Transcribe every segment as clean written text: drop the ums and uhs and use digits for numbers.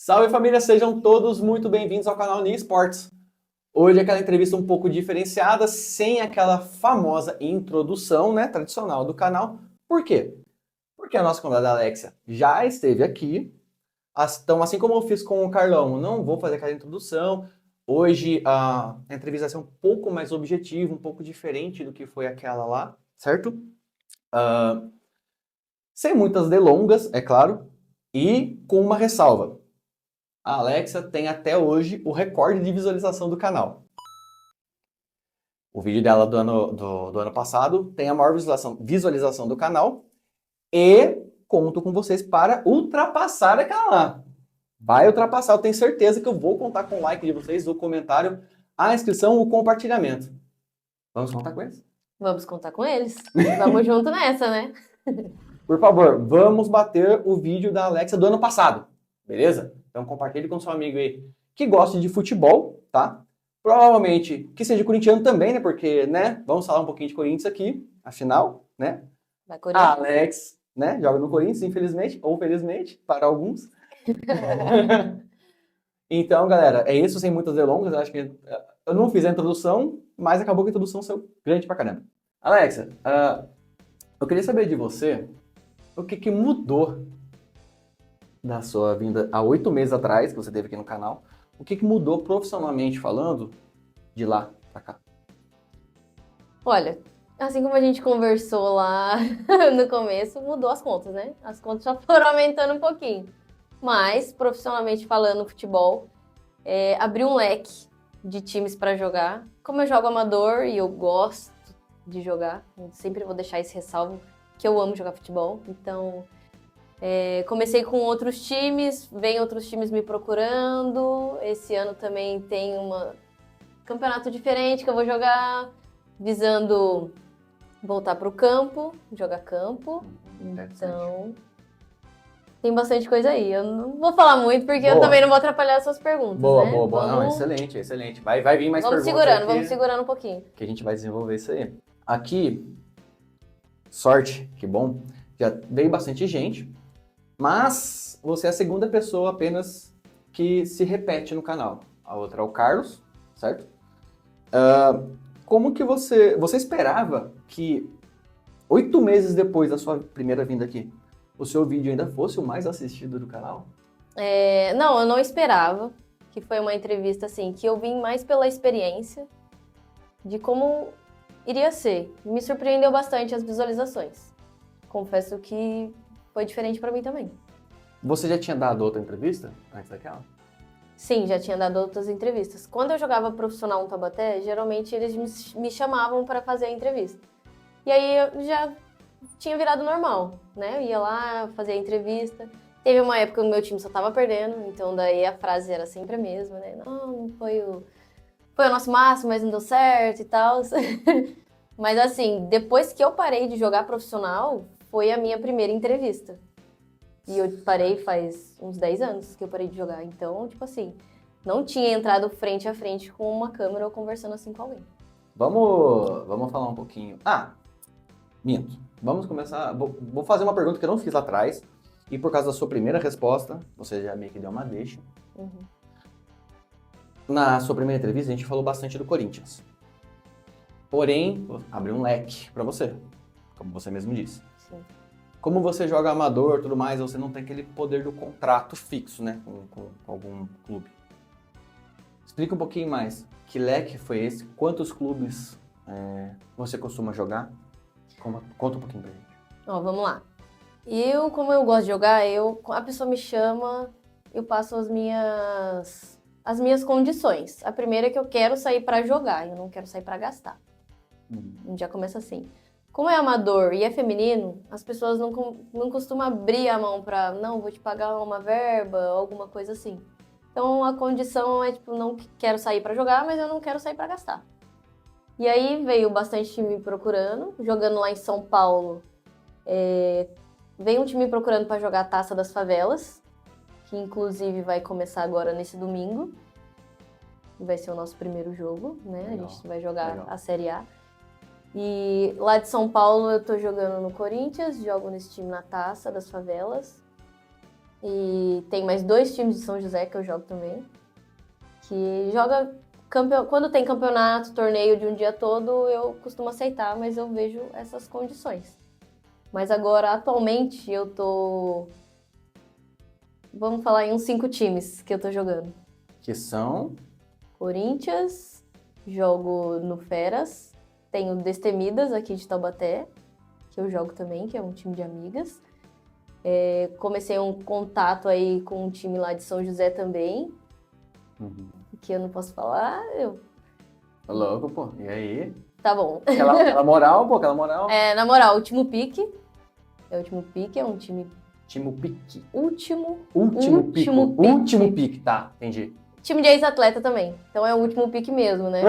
Salve família, sejam todos muito bem-vindos ao canal Nia Sports. Hoje é aquela entrevista um pouco diferenciada, sem aquela famosa introdução, né, tradicional do canal. Por quê? Porque a nossa convidada Alexia já esteve aqui. Então, assim como eu fiz com o Carlão, não vou fazer aquela introdução. Hoje a entrevista vai ser um pouco mais objetiva, um pouco diferente do que foi aquela lá, certo? Sem muitas delongas, é claro, e com uma ressalva. A Alexia tem até hoje o recorde de visualização do canal. O vídeo dela do ano passado tem a maior visualização do canal e conto com vocês para ultrapassar aquela lá. Vai ultrapassar, eu tenho certeza que eu vou contar com o like de vocês, o comentário, a inscrição, o compartilhamento. Vamos contar com eles? Vamos contar com eles. Vamos junto nessa, né? Por favor, vamos bater o vídeo da Alexia do ano passado, beleza? Então compartilhe com seu amigo aí que gosta de futebol, tá? Provavelmente que seja corintiano também, né? Porque, né? Vamos falar um pouquinho de Corinthians aqui, afinal, né? Vai, A Corinthians. Alex, né? Joga no Corinthians, infelizmente, ou felizmente, para alguns. Então, galera, é isso, sem muitas delongas. Acho que eu não fiz a introdução, mas acabou que a introdução saiu grande pra caramba. Alexia, eu queria saber de você o que mudou da sua vinda há 8 meses atrás, que você teve aqui no canal. O que mudou profissionalmente falando de lá pra cá? Olha, assim como a gente conversou lá no começo, mudou as contas, né? As contas já foram aumentando um pouquinho. Mas, profissionalmente falando, o futebol abriu um leque de times para jogar. Como eu jogo amador e eu gosto de jogar, eu sempre vou deixar esse ressalvo, que eu amo jogar futebol. Então, comecei com outros times, vem outros times me procurando. Esse ano também tem um campeonato diferente que eu vou jogar, visando voltar para o campo, jogar campo. Então, tem bastante coisa aí. Eu não vou falar muito, porque eu também não vou atrapalhar as suas perguntas, Boa, né? boa. Não, excelente, excelente. Vai vir mais Vamos perguntas segurando, aqui, vamos segurando um pouquinho. que a gente vai desenvolver isso aí. Aqui, sorte, que bom, já veio bastante gente, mas você é a segunda pessoa apenas que se repete no canal. A outra é o Carlos, certo? Como que você esperava que 8 meses depois da sua primeira vinda aqui, o seu vídeo ainda fosse o mais assistido do canal? Não, eu não esperava, que foi uma entrevista assim, que eu vim mais pela experiência de como iria ser. Me surpreendeu bastante as visualizações. Confesso que foi diferente pra mim também. Você já tinha dado outra entrevista antes daquela? Sim, já tinha dado outras entrevistas. Quando eu jogava profissional no Taubaté, geralmente eles me chamavam para fazer a entrevista. E aí eu já tinha virado normal, né? Eu ia lá, fazia a entrevista. Teve uma época que o meu time só tava perdendo, então daí a frase era sempre a mesma, né? Não foi o nosso máximo, mas não deu certo e tal. Mas assim, depois que eu parei de jogar profissional, foi a minha primeira entrevista. E eu parei faz uns 10 anos que eu parei de jogar. Então, tipo assim, não tinha entrado frente a frente com uma câmera ou conversando assim com alguém. Vamos falar um pouquinho. Minto. Vamos começar. Vou fazer uma pergunta que eu não fiz lá atrás. E por causa da sua primeira resposta, você já meio que deu uma deixa. Uhum. Na sua primeira entrevista, a gente falou bastante do Corinthians. Porém, abriu um leque para você, como você mesmo disse. Sim. Como você joga amador e tudo mais, você não tem aquele poder do contrato fixo, né, com algum clube. Explica um pouquinho mais. Que leque foi esse? Quantos clubes você costuma jogar? Conta um pouquinho pra gente. Ó, vamos lá. Como eu gosto de jogar, a pessoa me chama, eu passo as minhas condições. A primeira é que eu quero sair pra jogar, eu não quero sair pra gastar. Já começa assim. Como é amador e é feminino, as pessoas não costumam abrir a mão pra, não, vou te pagar uma verba, alguma coisa assim. Então a condição é tipo, não quero sair pra jogar, mas eu não quero sair pra gastar. E aí veio bastante time me procurando, jogando lá em São Paulo. Veio um time procurando pra jogar a Taça das Favelas, que inclusive vai começar agora nesse domingo. Vai ser o nosso primeiro jogo, né? Legal. A gente vai jogar Legal. a Série A. E lá de São Paulo eu tô jogando no Corinthians, jogo nesse time na Taça das Favelas. E tem mais 2 times de São José que eu jogo também. Que joga quando tem campeonato, torneio de um dia todo, eu costumo aceitar, mas eu vejo essas condições. Mas agora, atualmente, eu tô... Vamos falar em uns 5 times que eu tô jogando. Que são... Corinthians, jogo no Feras, tenho Destemidas aqui de Taubaté, que eu jogo também, que é um time de amigas. Comecei um contato aí com um time lá de São José também, que eu não posso falar, Tô louco, pô. E aí? Tá bom. Aquela moral, pô, aquela moral. Na moral, Último Pique, é um time... Último pique. Último Pique. pique. Último pique, tá, entendi. Time de ex-atleta também, então é o Último Pique mesmo, né?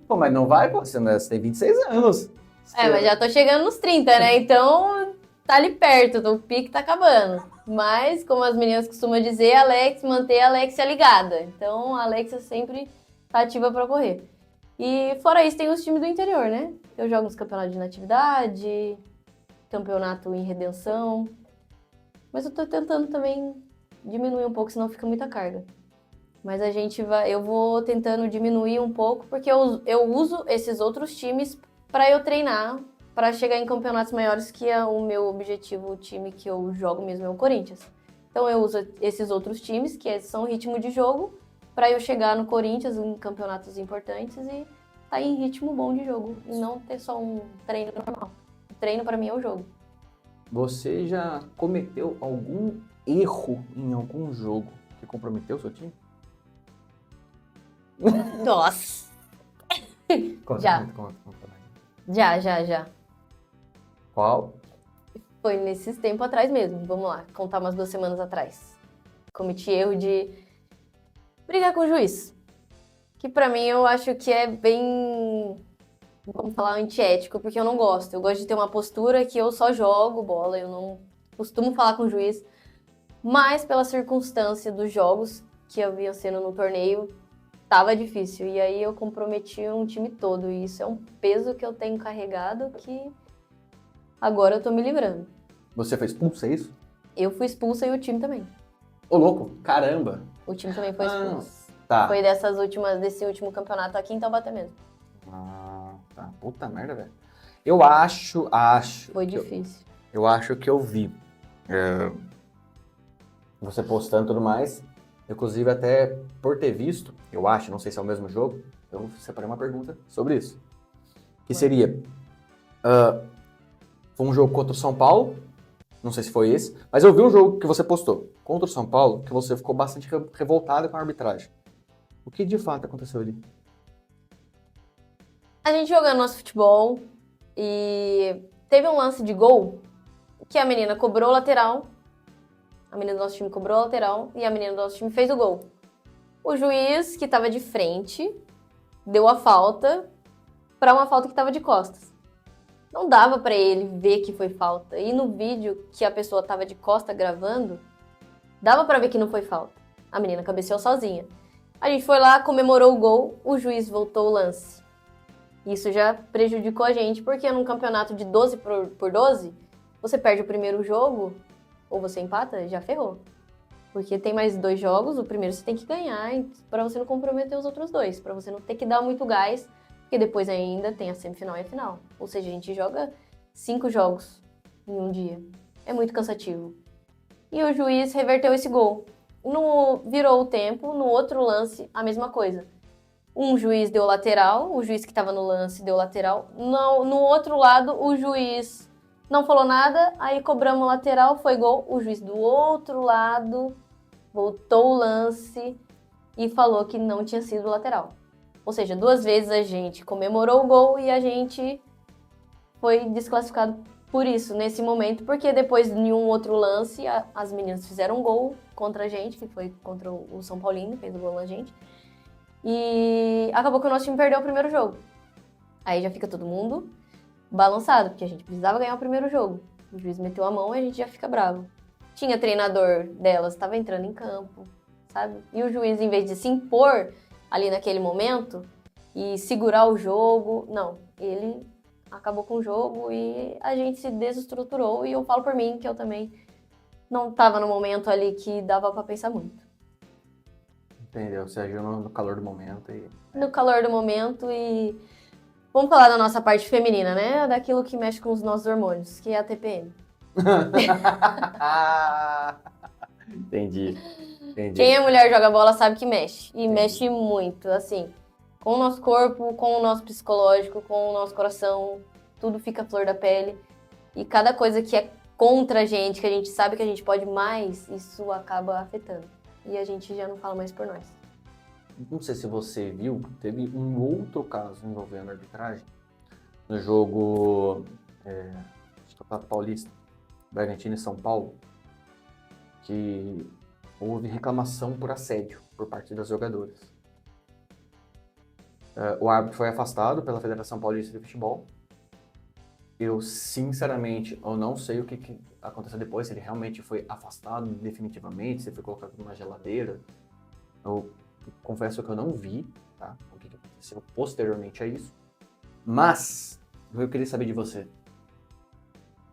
Pô, mas não vai, pô, você tem 26 anos. Mas já tô chegando nos 30, né? Então tá ali perto, o pique tá acabando. Mas, como as meninas costumam dizer, manter a Alexia ligada. Então a Alexia sempre tá ativa pra correr. E fora isso, tem os times do interior, né? Eu jogo nos campeonatos de natividade, campeonato em redenção. Mas eu tô tentando também diminuir um pouco, senão fica muita carga. Mas eu vou tentando diminuir um pouco, porque eu uso esses outros times para eu treinar, para chegar em campeonatos maiores, que é o meu objetivo, o time que eu jogo mesmo é o Corinthians. Então eu uso esses outros times, que são ritmo de jogo, para eu chegar no Corinthians em campeonatos importantes e tá em ritmo bom de jogo, e não ter só um treino normal. O treino para mim é o jogo. Você já cometeu algum erro em algum jogo que comprometeu o seu time? Nossa! Já. Conta. Já. Qual? Foi nesses tempos atrás mesmo. Vamos lá, contar umas 2 semanas atrás. Cometi erro de brigar com o juiz. Que pra mim eu acho que é bem, vamos falar, antiético, porque eu não gosto. Eu gosto de ter uma postura que eu só jogo bola, eu não costumo falar com o juiz. Mas pela circunstância dos jogos que eu vinha sendo no torneio, tava difícil. E aí eu comprometi um time todo. E isso é um peso que eu tenho carregado que agora eu tô me livrando. Você foi expulso, é isso? Eu fui expulsa e o time também. Ô, louco, caramba. O time também foi expulso. Tá. Foi desse último campeonato aqui em Taubaté mesmo. Tá. Puta merda, velho. Eu acho... Foi difícil. Eu acho que eu vi. Você postando e tudo mais. Inclusive, até por ter visto, eu acho, não sei se é o mesmo jogo, eu separei uma pergunta sobre isso. Que seria... foi um jogo contra o São Paulo, não sei se foi esse, mas eu vi um jogo que você postou contra o São Paulo, que você ficou bastante revoltado com a arbitragem. O que de fato aconteceu ali? A gente jogando nosso futebol e teve um lance de gol que a menina cobrou o lateral. A menina do nosso time cobrou a lateral e a menina do nosso time fez o gol. O juiz, que estava de frente, deu a falta para uma falta que estava de costas. Não dava para ele ver que foi falta. E no vídeo que a pessoa estava de costa gravando, dava para ver que não foi falta. A menina cabeceou sozinha. A gente foi lá, comemorou o gol, o juiz voltou o lance. Isso já prejudicou a gente, porque num campeonato de 12 por 12, você perde o primeiro jogo, ou você empata, já ferrou. Porque tem mais 2 jogos, o primeiro você tem que ganhar, para você não comprometer os outros 2, para você não ter que dar muito gás, porque depois ainda tem a semifinal e a final. Ou seja, a gente joga 5 jogos em um dia. É muito cansativo. E o juiz reverteu esse gol. Virou o tempo, no outro lance, a mesma coisa. Um juiz deu lateral, o juiz que estava no lance deu lateral. No outro lado, o juiz não falou nada, aí cobramos lateral, foi gol. O juiz do outro lado voltou o lance e falou que não tinha sido lateral. Ou seja, 2 vezes a gente comemorou o gol e a gente foi desclassificado por isso, nesse momento, porque depois de um outro lance, as meninas fizeram um gol contra a gente, que foi contra o São Paulino, fez o gol na gente. E acabou que o nosso time perdeu o primeiro jogo. Aí já fica todo mundo balançado, porque a gente precisava ganhar o primeiro jogo. O juiz meteu a mão e a gente já fica bravo. Tinha treinador delas, estava entrando em campo, sabe? E o juiz, em vez de se impor ali naquele momento e segurar o jogo, não. Ele acabou com o jogo e a gente se desestruturou. E eu falo por mim que eu também não tava no momento ali que dava pra pensar muito. Entendeu? Você agiu no calor do momento e... No calor do momento e... Vamos falar da nossa parte feminina, né? Daquilo que mexe com os nossos hormônios, que é a TPM. Entendi. Quem é mulher joga bola sabe que mexe. E Entendi. mexe muito, assim. Com o nosso corpo, com o nosso psicológico, com o nosso coração. Tudo fica flor da pele. E cada coisa que é contra a gente, que a gente sabe que a gente pode mais, isso acaba afetando. E a gente já não fala mais por nós. Não sei se você viu, teve um outro caso envolvendo arbitragem no jogo do Campeonato Paulista, Bragantino e São Paulo, que houve reclamação por assédio por parte das jogadoras. O árbitro foi afastado pela Federação Paulista de Futebol. Eu, sinceramente, eu não sei o que aconteceu depois, se ele realmente foi afastado definitivamente, se ele foi colocado numa geladeira. Eu confesso que eu não vi, tá? O que aconteceu posteriormente a isso. Mas, eu queria saber de você.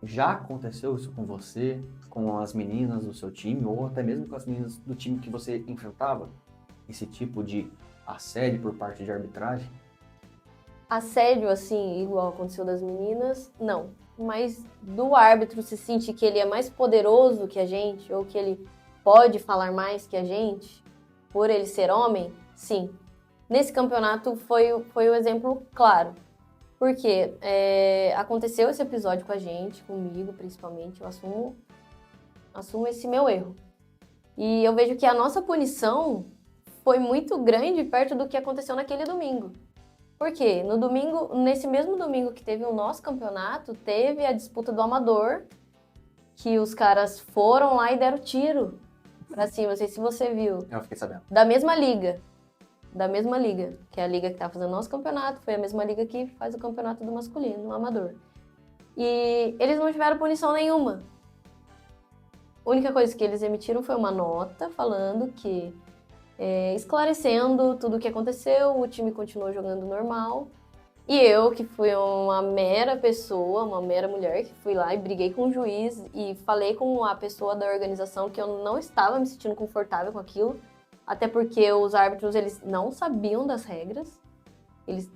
Já aconteceu isso com você, com as meninas do seu time, ou até mesmo com as meninas do time que você enfrentava? Esse tipo de assédio por parte de arbitragem? Assédio, assim, igual aconteceu das meninas, não. Mas do árbitro se sentir que ele é mais poderoso que a gente, ou que ele pode falar mais que a gente, por ele ser homem, sim. Nesse campeonato foi o exemplo claro. Porque aconteceu esse episódio com a gente, comigo principalmente, eu assumo esse meu erro. E eu vejo que a nossa punição foi muito grande perto do que aconteceu naquele domingo. Por quê? No domingo, nesse mesmo domingo que teve o nosso campeonato, teve a disputa do amador, que os caras foram lá e deram tiro pra cima, não sei se você viu. Eu fiquei sabendo. Da mesma liga, que é a liga que tá fazendo o nosso campeonato, foi a mesma liga que faz o campeonato do masculino, o amador. E eles não tiveram punição nenhuma. A única coisa que eles emitiram foi uma nota falando que esclarecendo tudo o que aconteceu, o time continuou jogando normal. E eu, que fui uma mera pessoa, uma mera mulher, que fui lá e briguei com o juiz e falei com a pessoa da organização que eu não estava me sentindo confortável com aquilo, até porque os árbitros, eles não sabiam das regras.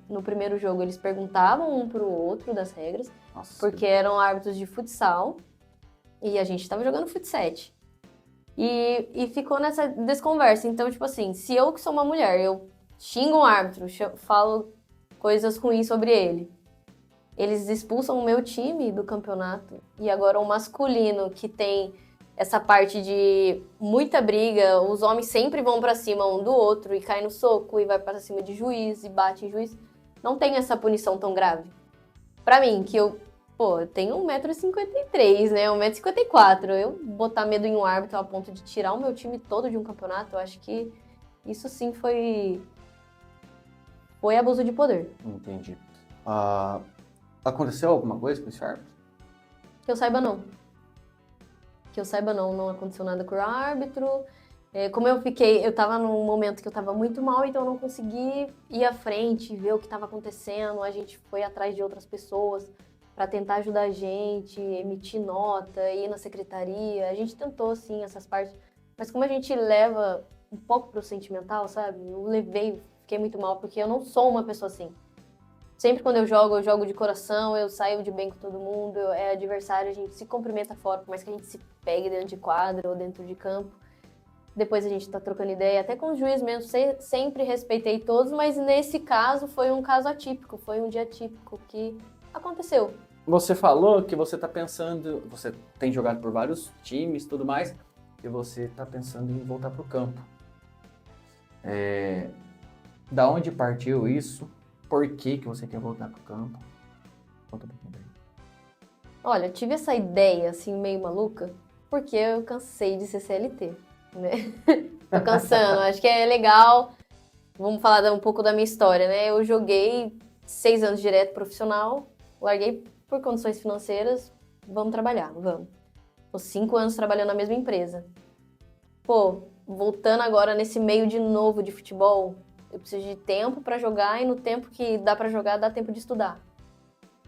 No primeiro jogo, eles perguntavam um pro outro das regras, Nossa, porque eram árbitros de futsal e a gente estava jogando futsal. E ficou nessa desconversa. Então, tipo assim, se eu que sou uma mulher, eu xingo um árbitro, falo coisas ruins sobre ele, eles expulsam o meu time do campeonato. E agora o masculino, que tem essa parte de muita briga, os homens sempre vão pra cima um do outro e cai no soco e vai pra cima de juiz e bate em juiz, não tem essa punição tão grave. Pra mim, que eu tenho 1,53 m, né? 1,54 m. Eu botar medo em um árbitro a ponto de tirar o meu time todo de um campeonato, eu acho que isso sim foi abuso de poder. entendi. Aconteceu alguma coisa com esse árbitro? Que eu saiba, não. Não aconteceu nada com o árbitro. Como eu tava num momento que eu tava muito mal, então eu não consegui ir à frente, ver o que tava acontecendo. A gente foi atrás de outras pessoas para tentar ajudar a gente, emitir nota, ir na secretaria. A gente tentou, sim, essas partes. Mas como a gente leva um pouco pro sentimental, sabe? Fiquei muito mal, porque eu não sou uma pessoa assim. Sempre quando eu jogo de coração, eu saio de bem com todo mundo, é adversário, a gente se cumprimenta fora, por mais que a gente se pegue dentro de quadra ou dentro de campo. Depois a gente tá trocando ideia, até com os juízes mesmo, sempre respeitei todos, mas nesse caso foi um caso atípico, foi um dia atípico que aconteceu. Você falou que você tá pensando, você tem jogado por vários times e tudo mais, e você tá pensando em voltar pro campo. Da onde partiu isso? Por que você quer voltar pro campo? Conta um pouquinho daí. Olha, eu tive essa ideia, assim, meio maluca, porque eu cansei de ser CLT, né? Tô cansando, acho que é legal. Vamos falar um pouco da minha história, né? Eu joguei 6 anos direto profissional, larguei por condições financeiras, vamos trabalhar, vamos. Tô 5 anos trabalhando na mesma empresa. Voltando agora nesse meio de novo de futebol, eu preciso de tempo pra jogar e no tempo que dá pra jogar, dá tempo de estudar.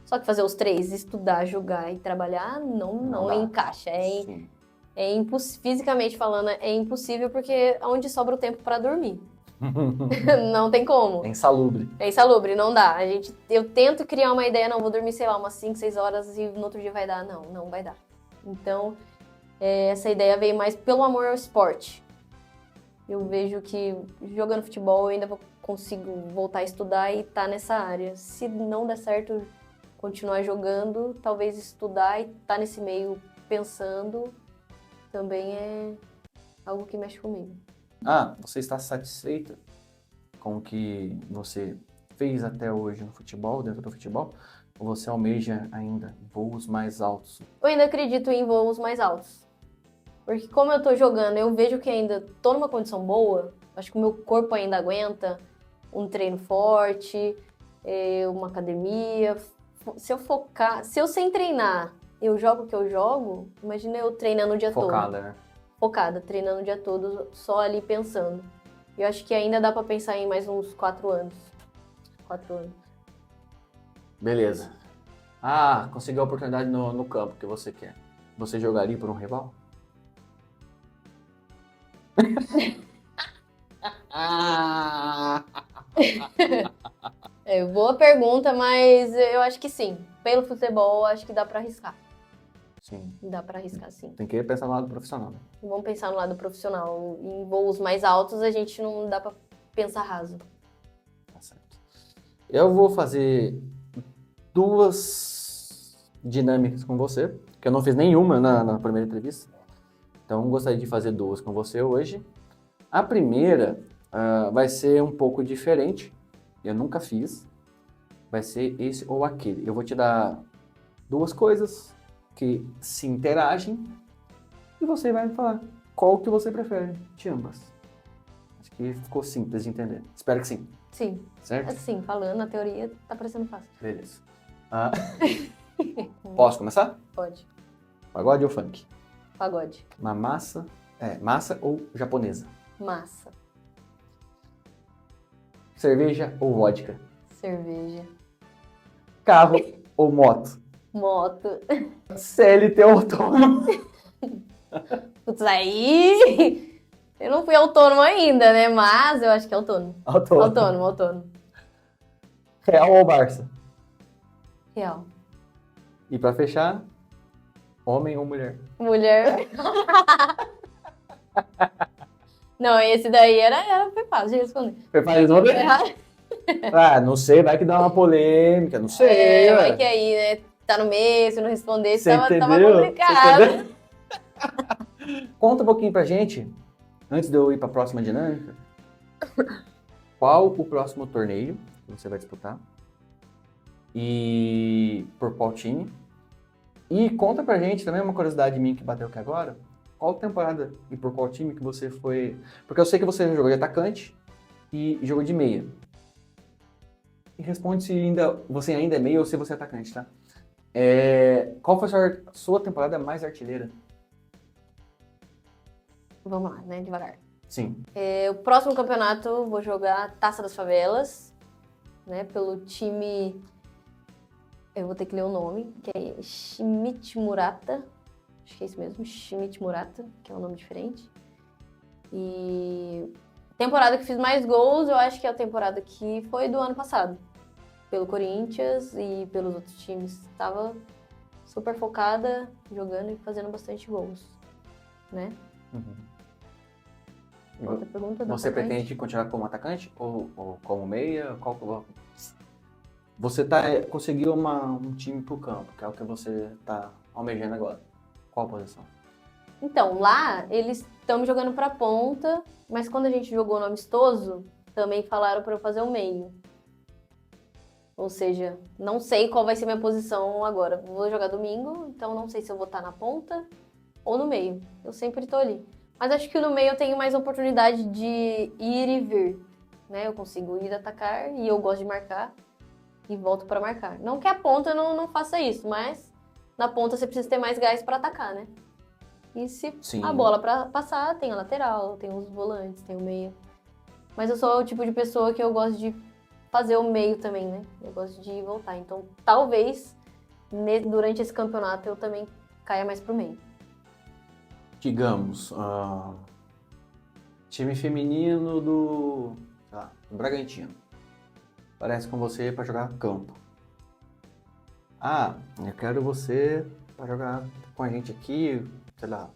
Só que fazer os três, estudar, jogar e trabalhar, não dá. encaixa. Sim. Fisicamente falando, é impossível porque é onde sobra o tempo pra dormir. Não tem como. É insalubre. É insalubre, não dá. Eu tento criar uma ideia, não, vou dormir, sei lá, umas 5, 6 horas e no outro dia vai dar. Não vai dar. Então, essa ideia veio mais pelo amor ao esporte. Eu vejo que jogando futebol eu ainda consigo voltar a estudar e estar nessa área. Se não der certo continuar jogando, talvez estudar e estar nesse meio pensando também é algo que mexe comigo. Você está satisfeita com o que você fez até hoje no futebol, dentro do futebol? Ou você almeja ainda voos mais altos? Eu ainda acredito em voos mais altos. Porque como eu tô jogando, eu vejo que ainda tô numa condição boa. Acho que o meu corpo ainda aguenta um treino forte, uma academia. Se eu focar, se eu sem treinar, eu jogo o que eu jogo, imagina eu treinando o dia todo. Focada, né? Focada, treinando o dia todo, só ali pensando. Eu acho que ainda dá pra pensar em mais uns 4 anos. 4 anos. Beleza. Conseguiu a oportunidade no campo que você quer. Você jogaria por um rival? Boa pergunta, mas eu acho que sim. Pelo futebol, acho que dá pra arriscar. Sim. Dá pra arriscar, sim. Tem que pensar no lado profissional, né? Vamos pensar no lado profissional. Em voos mais altos, a gente não dá pra pensar raso. Tá certo. Eu vou fazer 2 dinâmicas com você, que eu não fiz nenhuma na primeira entrevista. Então, gostaria de fazer 2 com você hoje. A primeira vai ser um pouco diferente. Eu nunca fiz. Vai ser esse ou aquele. Eu vou te dar 2 coisas que se interagem e você vai me falar qual que você prefere de ambas. Acho que ficou simples de entender. Espero que sim. Sim. Certo? Assim, falando, a teoria tá parecendo fácil. Beleza. Posso começar? Pode. Pagode ou funk? Pagode. Uma massa ou japonesa? Massa. Cerveja ou vodka? Cerveja. Carro ou moto? Moto. CLT ou autônomo? Putz, aí... Eu não fui autônomo ainda, né? Mas eu acho que é autônomo. Autônomo. Real ou Barça? Real. E pra fechar, homem ou mulher? Mulher. Não, esse daí foi fácil de responder. Você faz responder? Não sei, vai que dá uma polêmica, não sei. Vai que aí, né? Tá no meio, se não respondesse, Você tava entendeu? complicado. Você entendeu? Conta um pouquinho pra gente, antes de eu ir pra próxima dinâmica, qual o próximo torneio que você vai disputar e por qual time. E conta pra gente também uma curiosidade minha que bateu aqui agora, qual temporada e por qual time que você foi... Porque eu sei que você jogou de atacante e jogou de meia. E responde se você ainda é meia ou se você é atacante, tá? Qual foi a sua temporada mais artilheira? Vamos lá, né? Devagar. Sim. O próximo campeonato vou jogar Taça das Favelas, né? Pelo time... Eu vou ter que ler o nome, que é Schmidt Murata. Acho que é isso mesmo, Schmidt Murata, que é um nome diferente. E temporada que fiz mais gols, eu acho que é a temporada que foi do ano passado. Pelo Corinthians e pelos outros times. Tava super focada, jogando e fazendo bastante gols, né? Outra pergunta do Você atacante? pretende continuar como atacante ou como meia? Você conseguiu um time pro campo, que é o que você tá almejando agora. Qual posição? Então, lá eles estão me jogando pra ponta, mas quando a gente jogou no amistoso, também falaram pra eu fazer o meio. Ou seja, não sei qual vai ser minha posição agora. Vou jogar domingo, então não sei se eu vou estar na ponta ou no meio. Eu sempre tô ali. Mas acho que no meio eu tenho mais oportunidade de ir e vir, né? Eu consigo ir atacar e eu gosto de marcar e volto pra marcar. Não que a ponta não faça isso, mas na ponta você precisa ter mais gás pra atacar, né? E se Sim. a bola pra passar, tem a lateral, tem os volantes, tem o meio. Mas eu sou o tipo de pessoa que eu gosto de fazer o meio também, né? Eu gosto de ir e voltar. Então, talvez durante esse campeonato eu também caia mais pro meio. Digamos, time feminino do Bragantino. Parece com você para jogar campo. Eu quero você para jogar com a gente aqui, sei lá,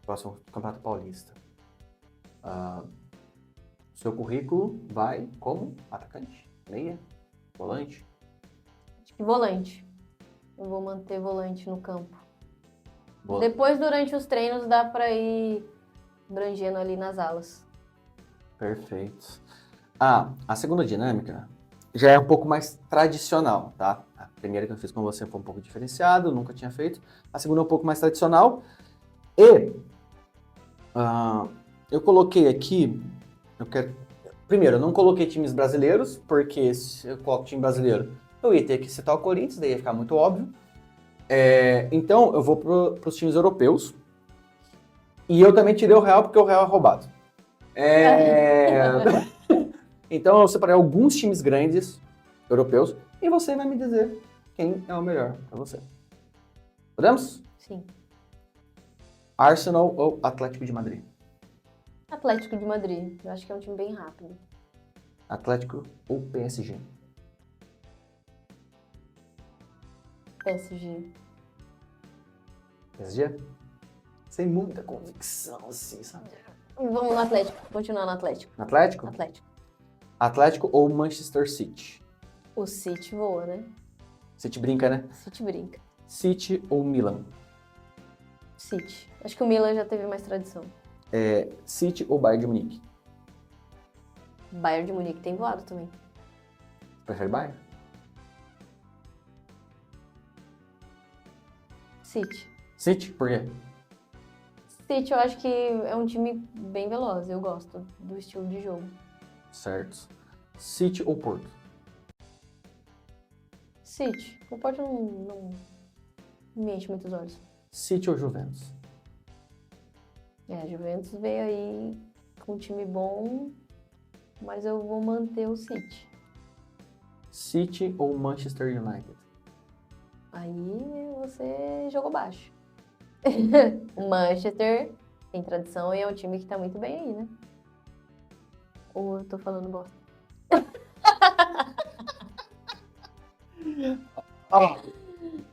próximo Campeonato Paulista. Seu currículo vai como atacante, meia, volante? Acho que volante. Eu vou manter volante no campo. Boa. Depois, durante os treinos, dá pra ir abrangendo ali nas alas. Perfeito. A segunda dinâmica já é um pouco mais tradicional, tá? A primeira que eu fiz com você foi um pouco diferenciado, nunca tinha feito. A segunda é um pouco mais tradicional. E eu coloquei aqui, primeiro, eu não coloquei times brasileiros, porque se eu coloco time brasileiro, eu ia ter que citar o Corinthians, daí ia ficar muito óbvio. Então, eu vou para os times europeus. E eu também tirei o Real, porque o Real é roubado. Então, eu separei alguns times grandes europeus e você vai me dizer quem é o melhor para você. Podemos? Sim. Arsenal ou Atlético de Madrid? Atlético de Madrid. Eu acho que é um time bem rápido. Atlético ou PSG? PSG. PSG? Sem muita convicção, assim, sabe? Vamos no Atlético. Continuar no Atlético. Atlético? Atlético. Atlético ou Manchester City? O City voa, né? City brinca, né? City brinca. City ou Milan? City. Acho que o Milan já teve mais tradição. City ou Bayern de Munique? Bayern de Munique tem voado também. Prefere Bayern? City. City, por quê? City eu acho que é um time bem veloz. Eu gosto do estilo de jogo. Certo. City ou Porto? City. O Porto não me enche muitos olhos. City ou Juventus? A Juventus veio aí com um time bom, mas eu vou manter o City. City ou Manchester United? Aí você jogou baixo. O Manchester tem tradição e é um time que tá muito bem aí, né? Ou eu tô falando bosta?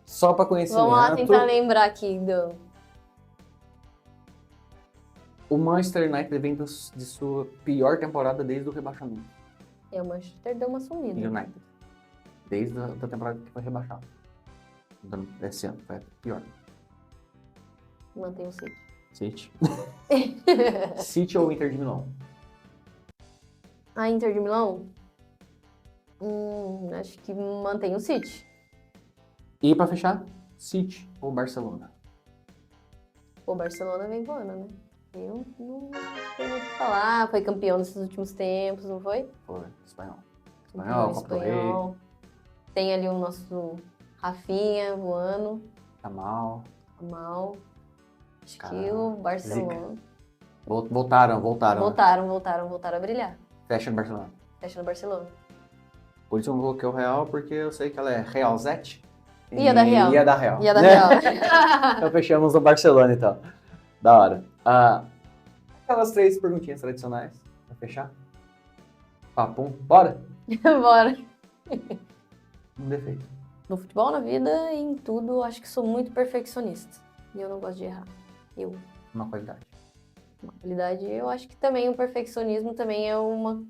Só para conhecimento. Vamos lá tentar lembrar aqui do... O Manchester United vem de sua pior temporada desde o rebaixamento. O Manchester deu uma sumida. United. Desde a da temporada que foi rebaixado. Esse ano foi pior. Mantém o City. City. City ou Inter de Milão? A Inter de Milão? Acho que mantém o City. E para fechar, City ou Barcelona? O Barcelona vem voando, né? Eu não tenho muito o que falar. Foi campeão nesses últimos tempos, não foi? Foi, espanhol. Campeão Copa do Rei. espanhol. Tem ali o nosso Rafinha voando. Tá mal. Mal. Acho que Caramba, o Barcelona. Voltaram. Voltaram a brilhar. Fecha no Barcelona. Fecha no Barcelona. Por isso eu não coloquei o Real, porque eu sei que ela é Realzete. Ia dar Real. Ia dar Real. Ia dar Real. Então fechamos no Barcelona, então. Da hora. Aquelas 3 perguntinhas tradicionais. Pra fechar. Papum. Bora? Bora. Um defeito. No futebol, na vida e em tudo, eu acho que sou muito perfeccionista. E eu não gosto de errar. Uma qualidade. Uma qualidade, eu acho que também o perfeccionismo também é uma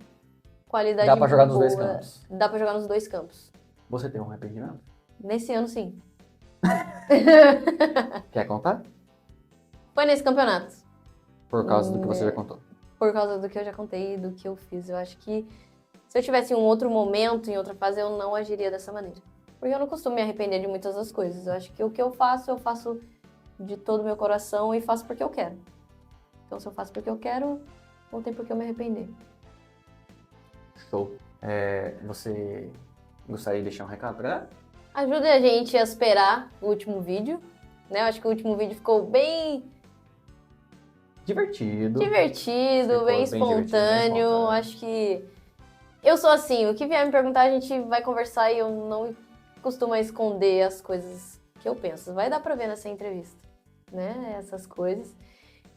qualidade Dá pra jogar nos boa. 2 campos. Dá pra jogar nos 2 campos. Você tem um arrependimento? Nesse ano, sim. Quer contar? Foi nesse campeonato. Por causa do que você já contou. Por causa do que eu já contei e do que eu fiz. Eu acho que se eu tivesse em um outro momento, em outra fase, eu não agiria dessa maneira. Porque eu não costumo me arrepender de muitas das coisas. Eu acho que o que eu faço de todo o meu coração e faço porque eu quero. Então, se eu faço porque eu quero, não tem por que eu me arrepender. Show. Você gostaria de deixar um recado pra ela? Ajude a gente a esperar o último vídeo. Né? Eu acho que o último vídeo ficou bem Divertido. bem Ficou bem espontâneo. espontâneo. Acho que eu sou assim, o que vier me perguntar a gente vai conversar e eu não costuma esconder as coisas que eu penso. Vai dar pra ver nessa entrevista, né? Essas coisas.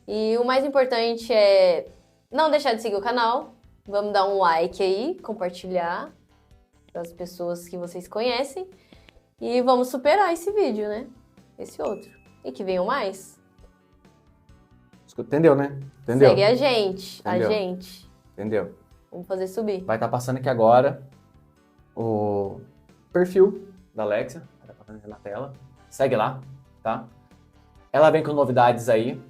E o mais importante é não deixar de seguir o canal. Vamos dar um like aí, compartilhar para as pessoas que vocês conhecem. E vamos superar esse vídeo, né? Esse outro. E que venham mais. Entendeu, né? Entendeu? Segue a gente. Entendeu? A gente. Entendeu? Vamos fazer subir. Vai estar passando aqui agora o perfil da Alexia. Vai estar passando aqui na tela. Segue lá, tá? Ela vem com novidades aí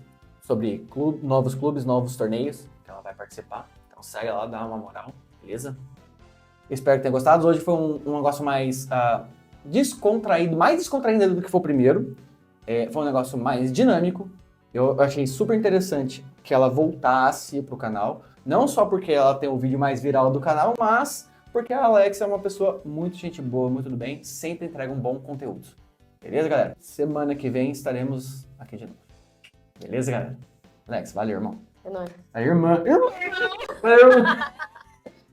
sobre novos clubes, novos torneios que ela vai participar. Então segue lá, dá uma moral, beleza? Espero que tenham gostado. Hoje foi um negócio mais descontraído, mais descontraído do que foi o primeiro. Foi um negócio mais dinâmico. Eu achei super interessante que ela voltasse pro canal. Não só porque ela tem o vídeo mais viral do canal, mas porque a Alexia é uma pessoa muito gente boa, muito do bem, sempre entrega um bom conteúdo. Beleza, galera? Semana que vem estaremos aqui de novo. Beleza, galera? Alex, valeu, irmão. É nóis. A irmã. Valeu.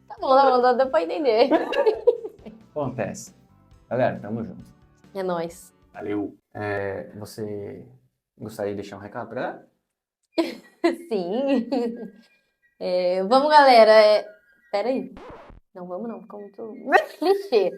Tá bom, dá pra entender. Acontece. Galera, tamo junto. É nóis. Valeu. Você gostaria de deixar um recado pra ela? Sim. Vamos, galera. Pera aí. Não, vamos não. Ficou muito clichê.